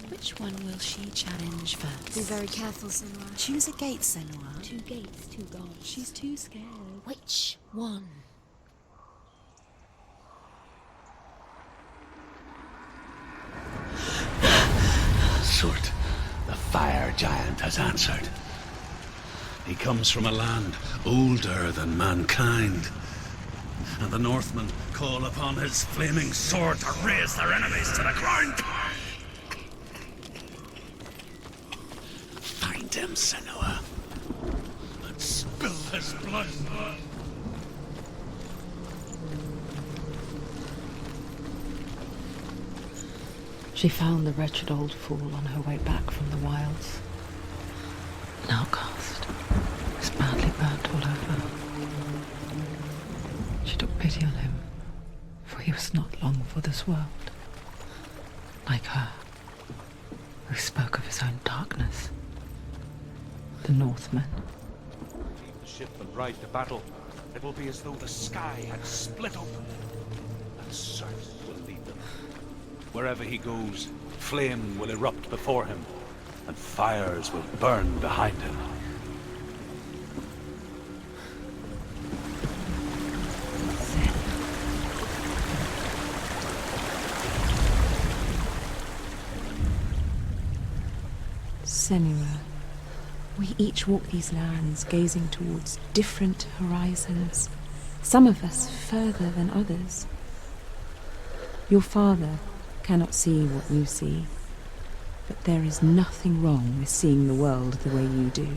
Which one will she challenge first? Be very careful, Senua. Choose a gate, Senua. 2 gates, 2 gods. She's too scared. Which One. Surt, the fire giant has answered. He comes from a land older than mankind, and the Northmen call upon his flaming sword to raze their enemies to the ground. Find him, Senua, and spill his blood. She found the wretched old fool on her way back from the wilds. An outcast, was badly burnt all over. She took pity on him, for he was not long for this world. Like her, who spoke of his own darkness. The Northmen. Leave the ship and ride to battle. It will be as though the sky had split open. And Surt will lead them. Wherever he goes, flame will erupt before him, and fires will burn behind him. Senua, we each walk these lands gazing towards different horizons, some of us further than others. Your father cannot see what you see, but there is nothing wrong with seeing the world the way you do.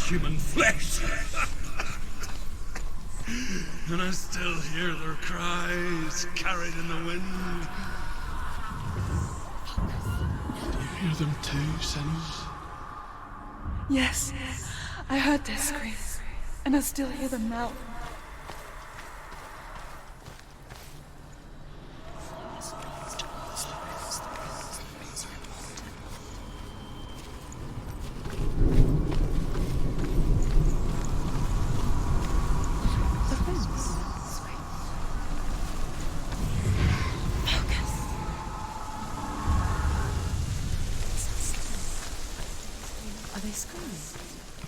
Human flesh. And I still hear their cries carried in the wind. Do you hear them too, Senua? Yes, I heard their screams, and I still hear them now.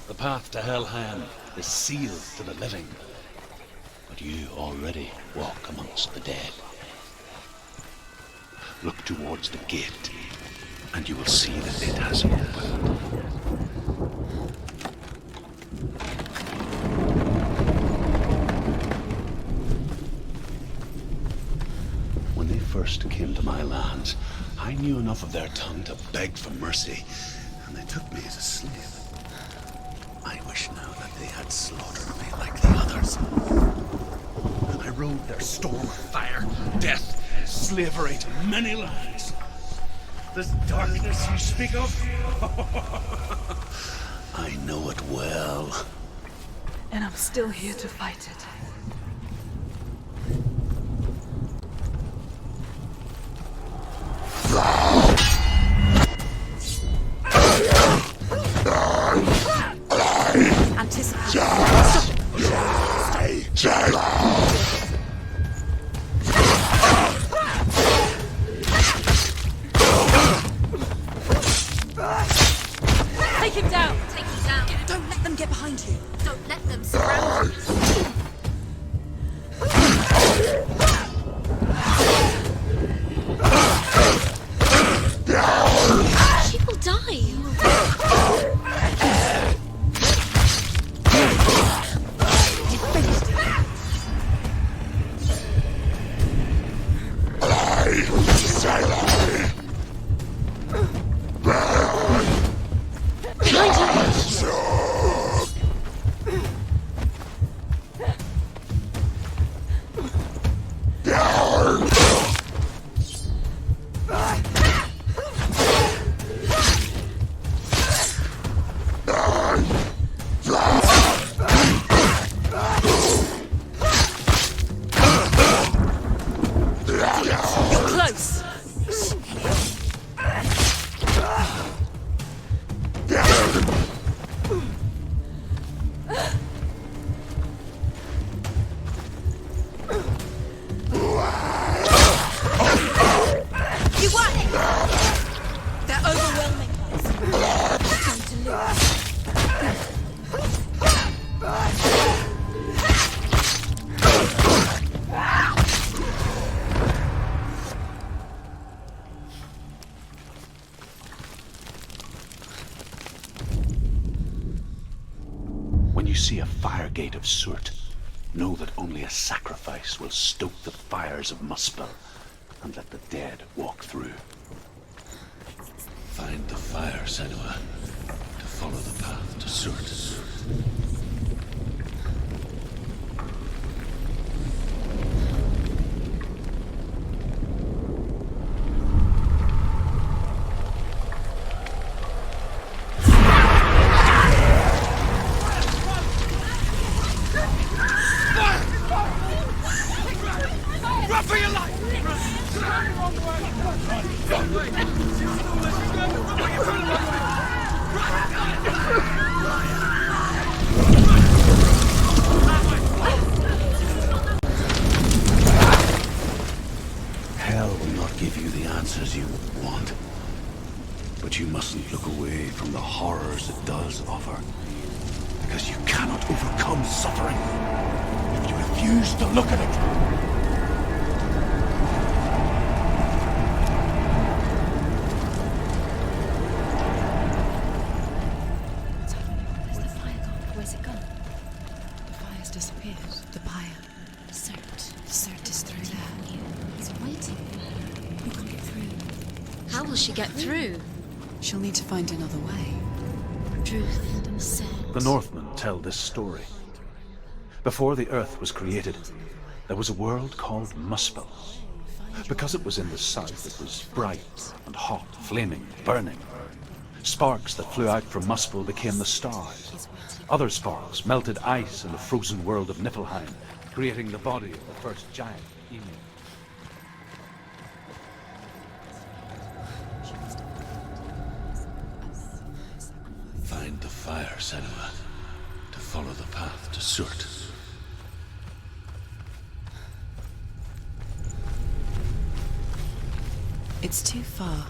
The path to Helheim is sealed to the living, but you already walk amongst the dead. Look towards the gate, and you will see that it has opened. When they first came to my lands, I knew enough of their tongue to beg for mercy, and they took me as a slave. I wish now that they had slaughtered me like the others. I rode their storm of fire, death, slavery to many lands. This darkness you speak of? I know it well. And I'm still here to fight it. Take him down! Take him down! Don't let them get behind you. Don't let them surround you! She will die! Close. You won! They're overwhelming us. Time to lose. When you see a fire gate of Surt, know that only a sacrifice will stoke the fires of Muspel and let the dead walk through. Find the fire, Senua, to follow the path to Surt. Run for your life! Hell will not give you the answers you want. But you mustn't look away from the horrors it does offer. Because you cannot overcome suffering if you refuse to look at it. Where's the fire gone? Where's it gone? The fire's disappeared. The pyre. Surt is through there. He's waiting for her. We can't get through. How will she get through? She'll need to find another way. Truth and said. The Northmen tell this story. Before the earth was created, there was a world called Muspel. Because it was in the south, it was bright and hot, flaming, burning. Sparks that flew out from Muspel became the stars. Other sparks melted ice in the frozen world of Niflheim, creating the body of the first giant, Ymir. Find the fire, Senua, to follow the path to Surt. It's too far.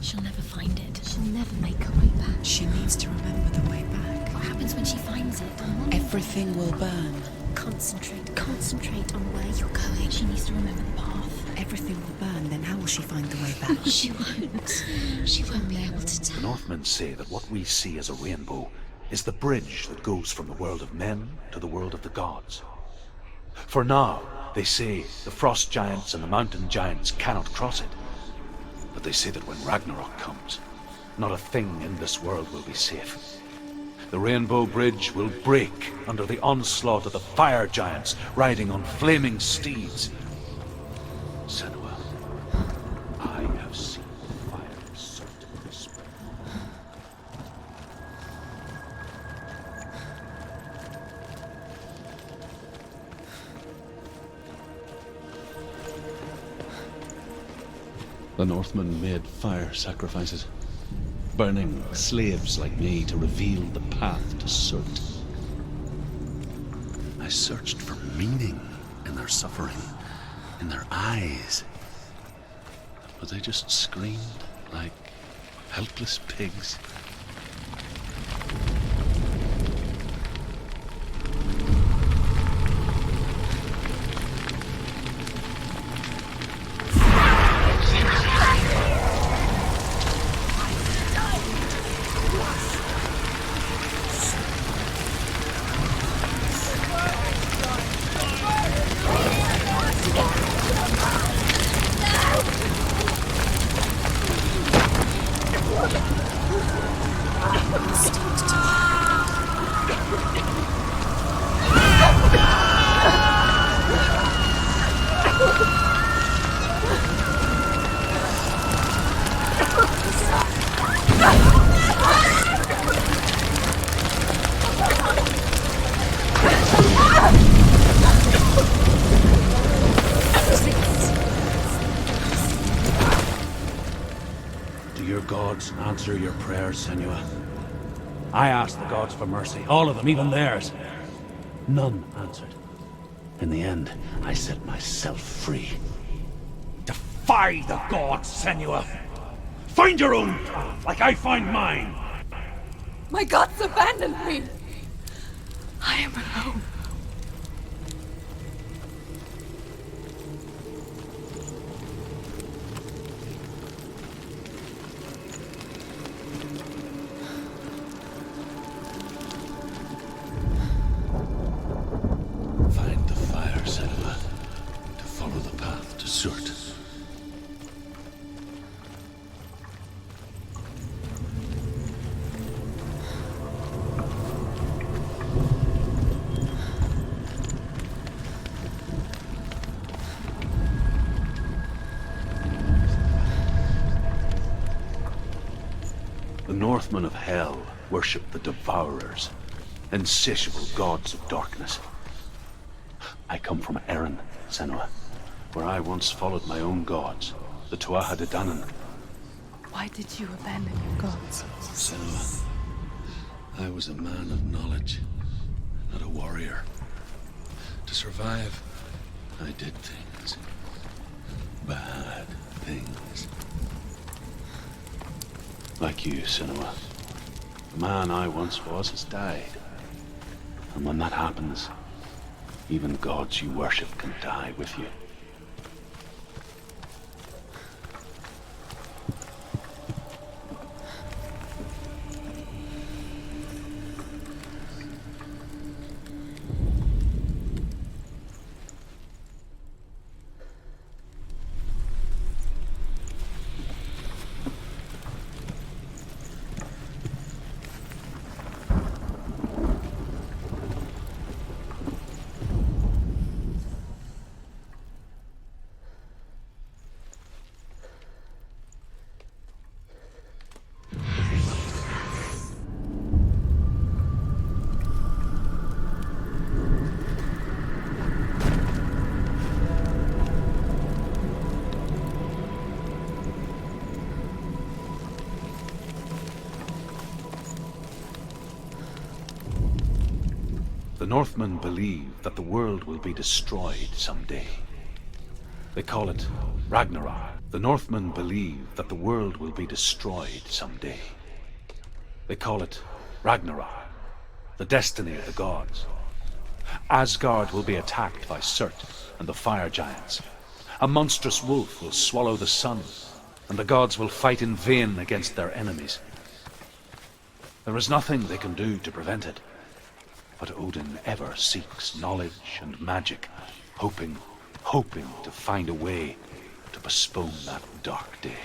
She'll never find it. She'll never make her way back. She needs to remember the way back. What happens when she finds it? I'm wondering. Everything will burn. Concentrate on where you're going. She needs to remember the path. Everything will burn, then how will she find the way back? She won't. She won't be able to The tell. Northmen say that what we see as a rainbow is the bridge that goes from the world of men to the world of the gods. For now, they say the frost giants and the mountain giants cannot cross it. But they say that when Ragnarok comes, not a thing in this world will be safe. The Rainbow Bridge will break under the onslaught of the fire giants riding on flaming steeds. Senua, I have seen fire The Northmen made fire sacrifices, burning slaves like me to reveal the path to Surt. I searched for meaning in their suffering, in their eyes. But they just screamed like helpless pigs. Do your gods answer your prayers, Senua? I asked the gods for mercy, all of them, even theirs. None answered. In the end, I set myself free. Defy the gods, Senua! Find your own path, like I find mine! My gods abandoned me! I am alone. Find the fire, Senua, to follow the path to Surt. The Northmen of Hell worship the Devourers, insatiable gods of darkness. I come from Erin, Senua, where I once followed my own gods, the Tuatha De Danann. Why did you abandon your gods? Senua, I was a man of knowledge, not a warrior. To survive, I did things. Bad things. Like you, Senua. The man I once was has died. And when that happens, even gods you worship can die with you. The Northmen believe that the world will be destroyed someday. They call it Ragnarok. The Northmen believe that the world will be destroyed someday. They call it Ragnarok, the destiny of the gods. Asgard will be attacked by Surt and the fire giants. A monstrous wolf will swallow the sun, and the gods will fight in vain against their enemies. There is nothing they can do to prevent it. But Odin ever seeks knowledge and magic, hoping to find a way to postpone that dark day.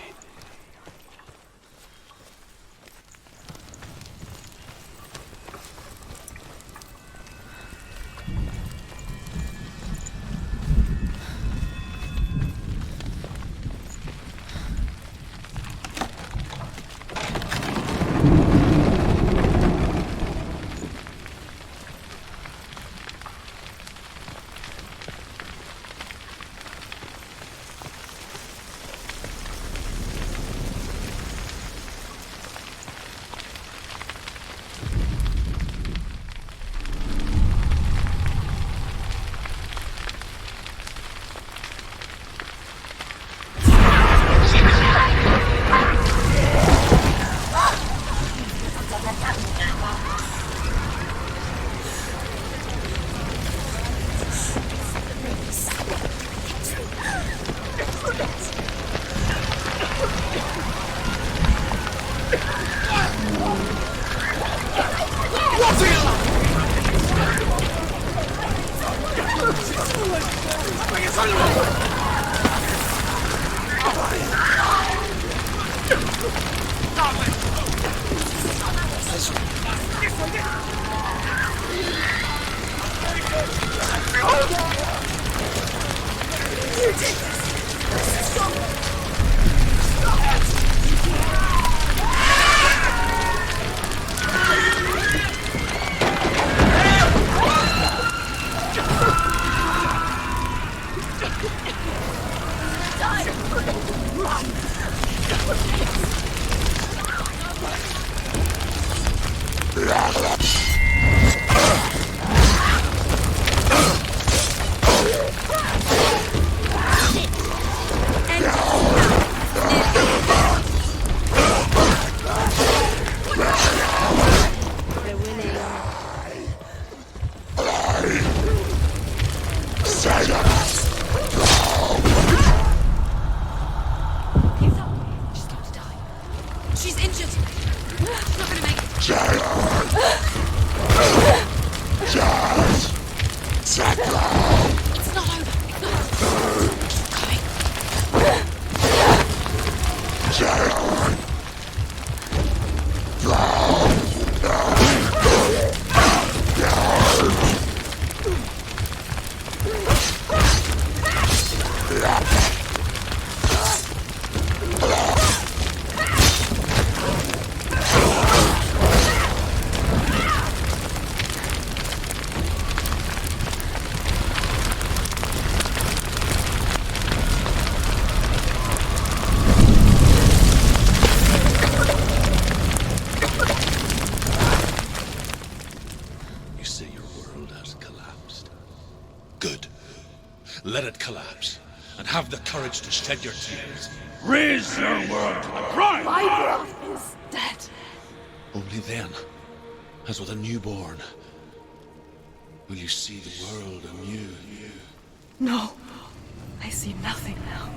She's injured. She's not gonna make it. It's not over. Keep going. You say your world has collapsed. Good. Let it collapse, and have the courage to shed your tears. Raise your world to the ground! My world is dead. Only then, as with a newborn, will you see the world anew. No, I see nothing now.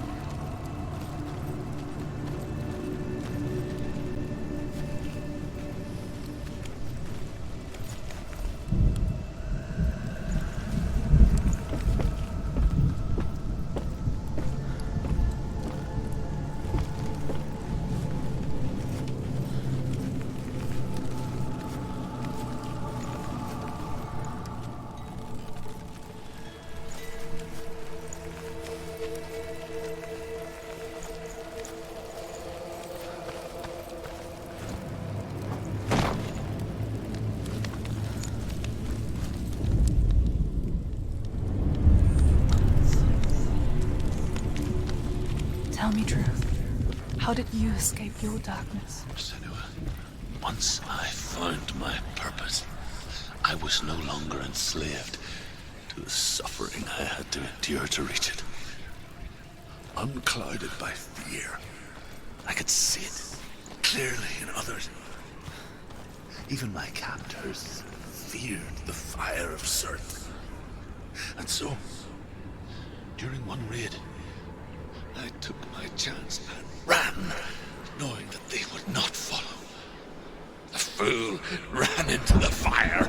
Tell me truth. How did you escape your darkness? Senua, once I found my purpose, I was no longer enslaved to the suffering I had to endure to reach it. Unclouded by fear, I could see it clearly in others. Even my captors feared the fire of Surt. And so, during one raid, I took my chance and ran, knowing that they would not follow. The fool ran into the fire.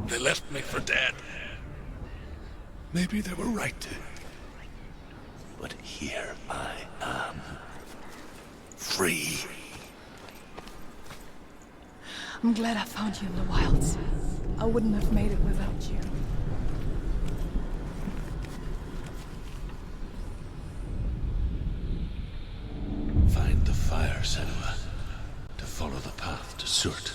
They left me for dead. Maybe they were right to. But here I am. Free. I'm glad I found you in the wilds. I wouldn't have made it without you. Find the fire, Senua, to follow the path to Surt.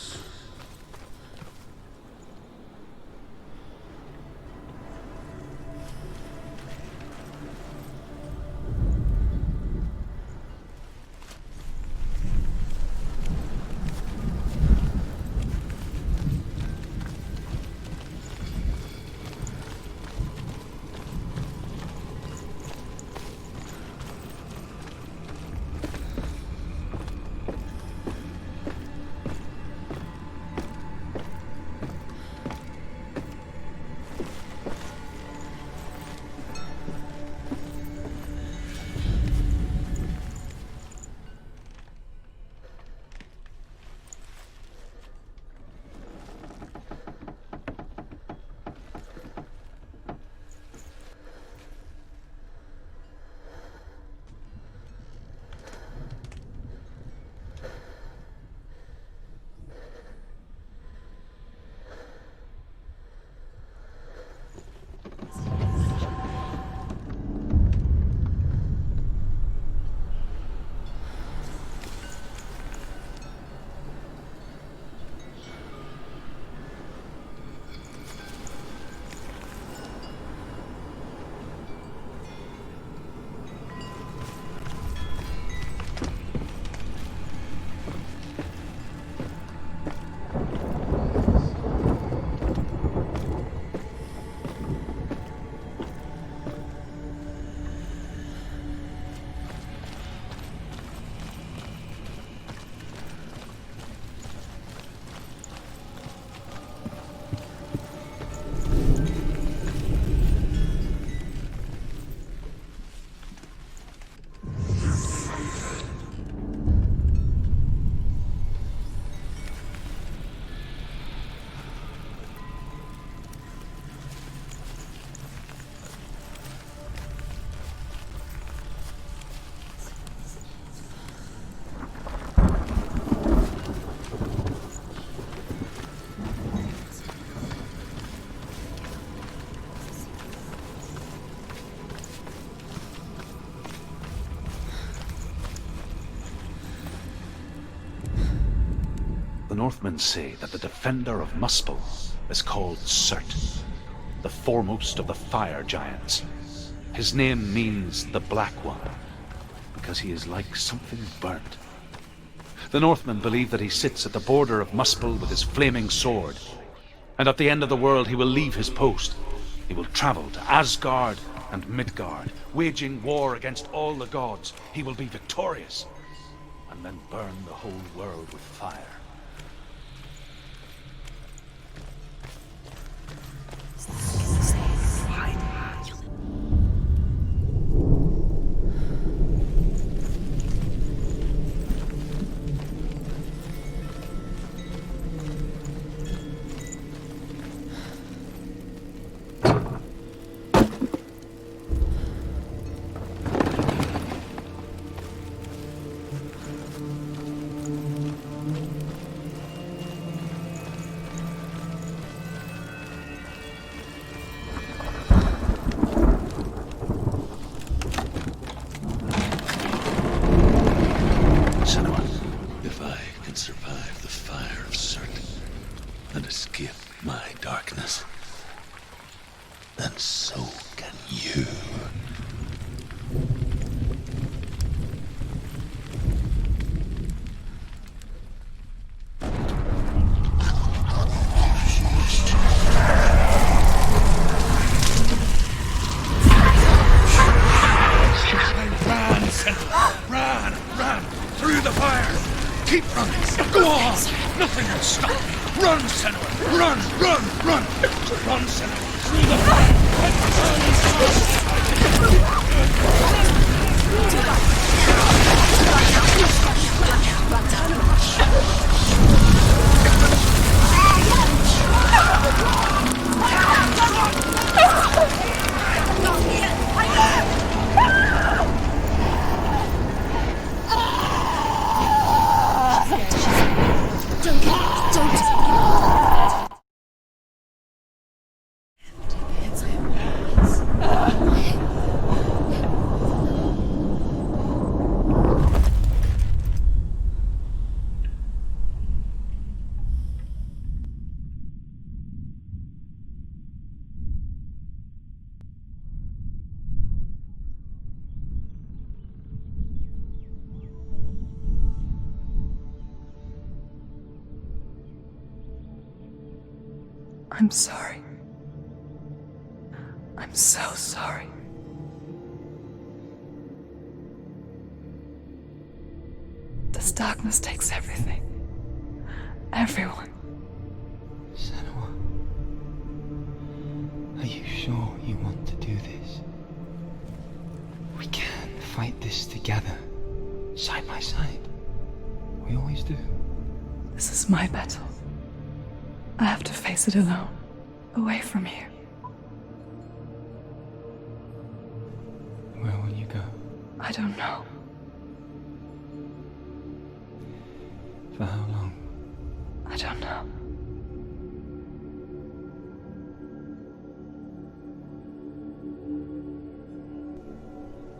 Northmen say that the defender of Muspel is called Surt, the foremost of the fire giants. His name means the Black One, because he is like something burnt. The Northmen believe that he sits at the border of Muspel with his flaming sword, and at the end of the world he will leave his post. He will travel to Asgard and Midgard, waging war against all the gods. He will be victorious, and then burn the whole world with fire. And so can you. Run! Through the fire! Keep running! Go on! Nothing can stop me! Run, Senua! Run! Run, Senua! Through the fire! I'm sorry. I'm so sorry. This darkness takes everything. Everyone. Senua, are you sure you want to do this? We can fight this together, side by side. We always do. This is my battle. I have to face it alone, away from here. Where will you go? I don't know. For how long? I don't know.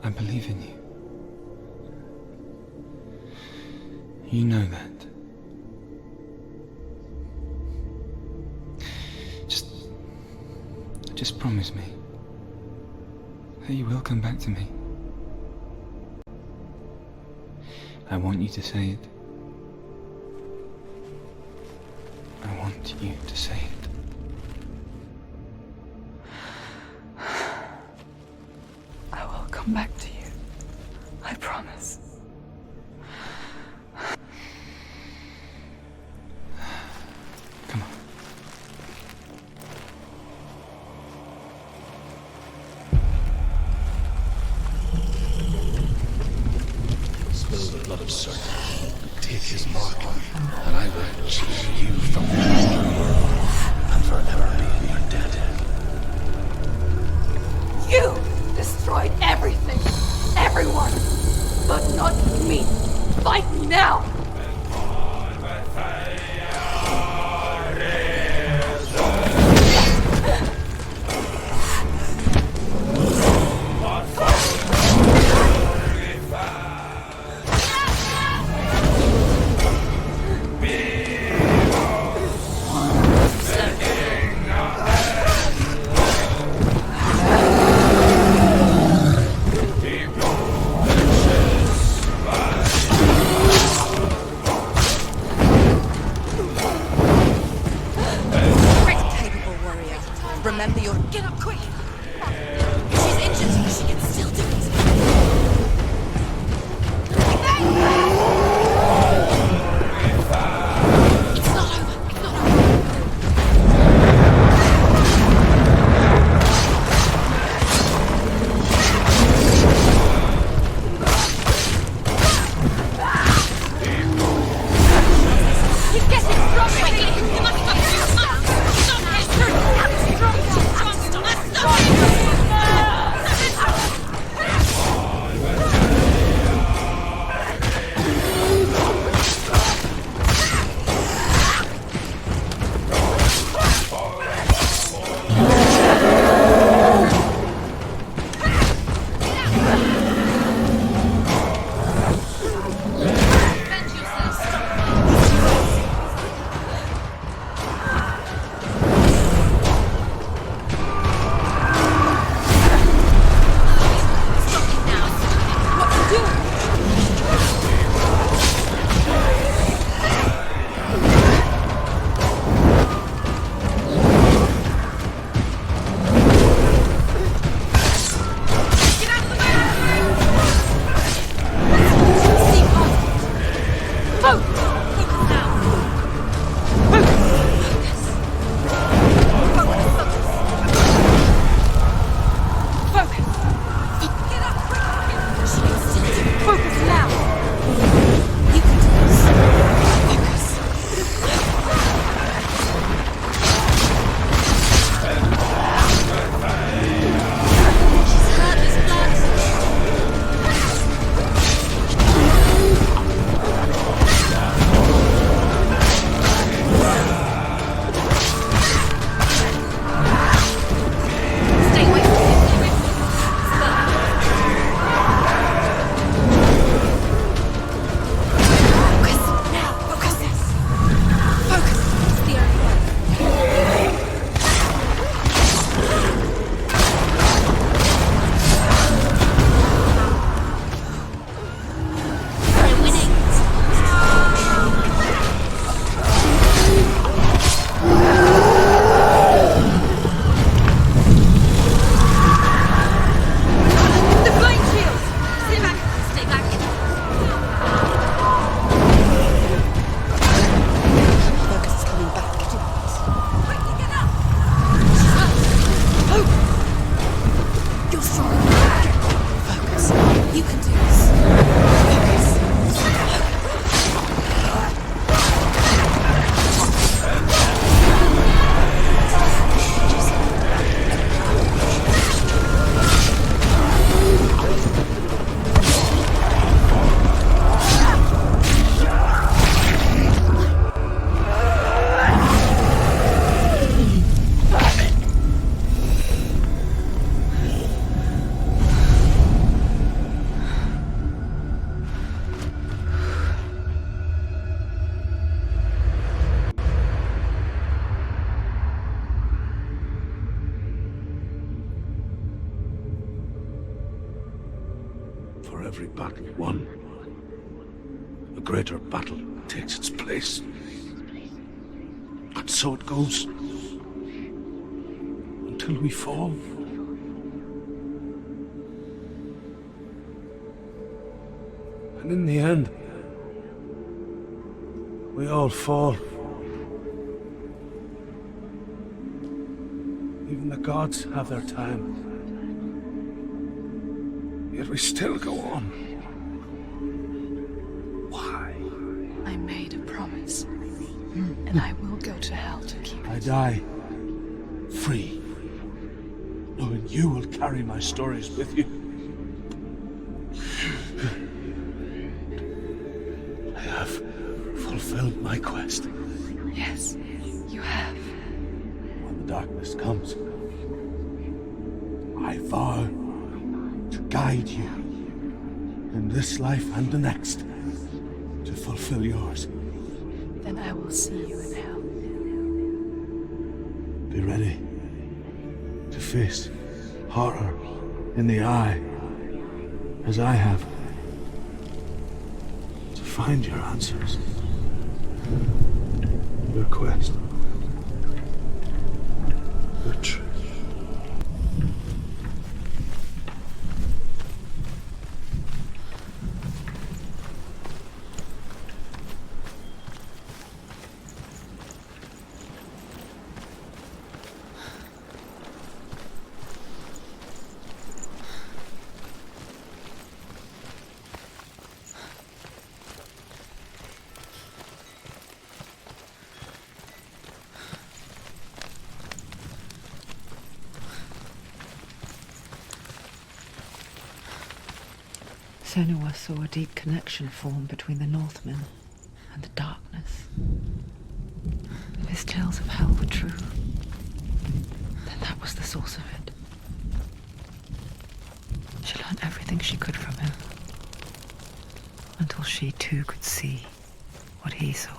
I believe in you. You know that. Just promise me that you will come back to me. I want you to say it. I want you to say it. I will come back to you. I promise. Come on. Spill the blood of Surt. Take his mark, and I will choose you from the world and forever be in your debt. You destroyed everything, everyone, but not me. Fight me now. For every battle won, a greater battle takes its place. And so it goes. Until we fall. And in the end, we all fall. Even the gods have their time. Yet we still go on. Why? I made a promise, and I will go to hell to keep it. I die free, knowing you will carry my stories with you. I have fulfilled my quest. Yes, you have. When the darkness comes, I vow to guide you in this life and the next to fulfill yours. Then I will see you in hell. Be ready to face horror in the eye, as I have, to find your answers, your quest, your truth. Senua saw a deep connection form between the Northmen and the darkness. If his tales of hell were true, then that was the source of it. She learned everything she could from him, until she too could see what he saw.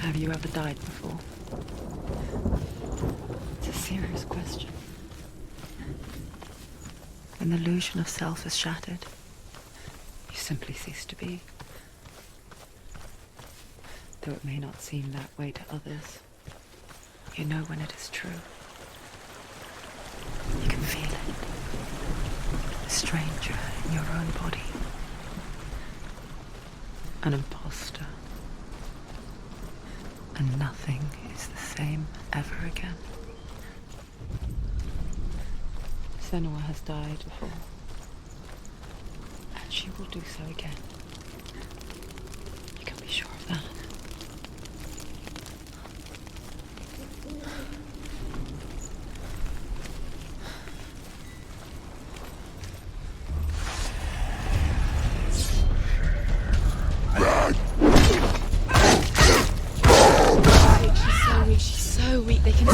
Have you ever died before? It's a serious question. When the illusion of self is shattered, you simply cease to be. Though it may not seem that way to others, you know when it is true. You can feel it. A stranger in your own body. An imposter. And nothing is the same ever again. Senua has died before, and she will do so again. You can be sure of that. She's so weak, they can...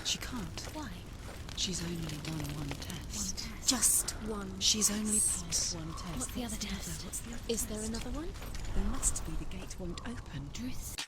She can't. Why? She's only done one test. Just one. She's only test. passed one test. What's the other test? Is there another one? There must be. The gate won't open. Truth.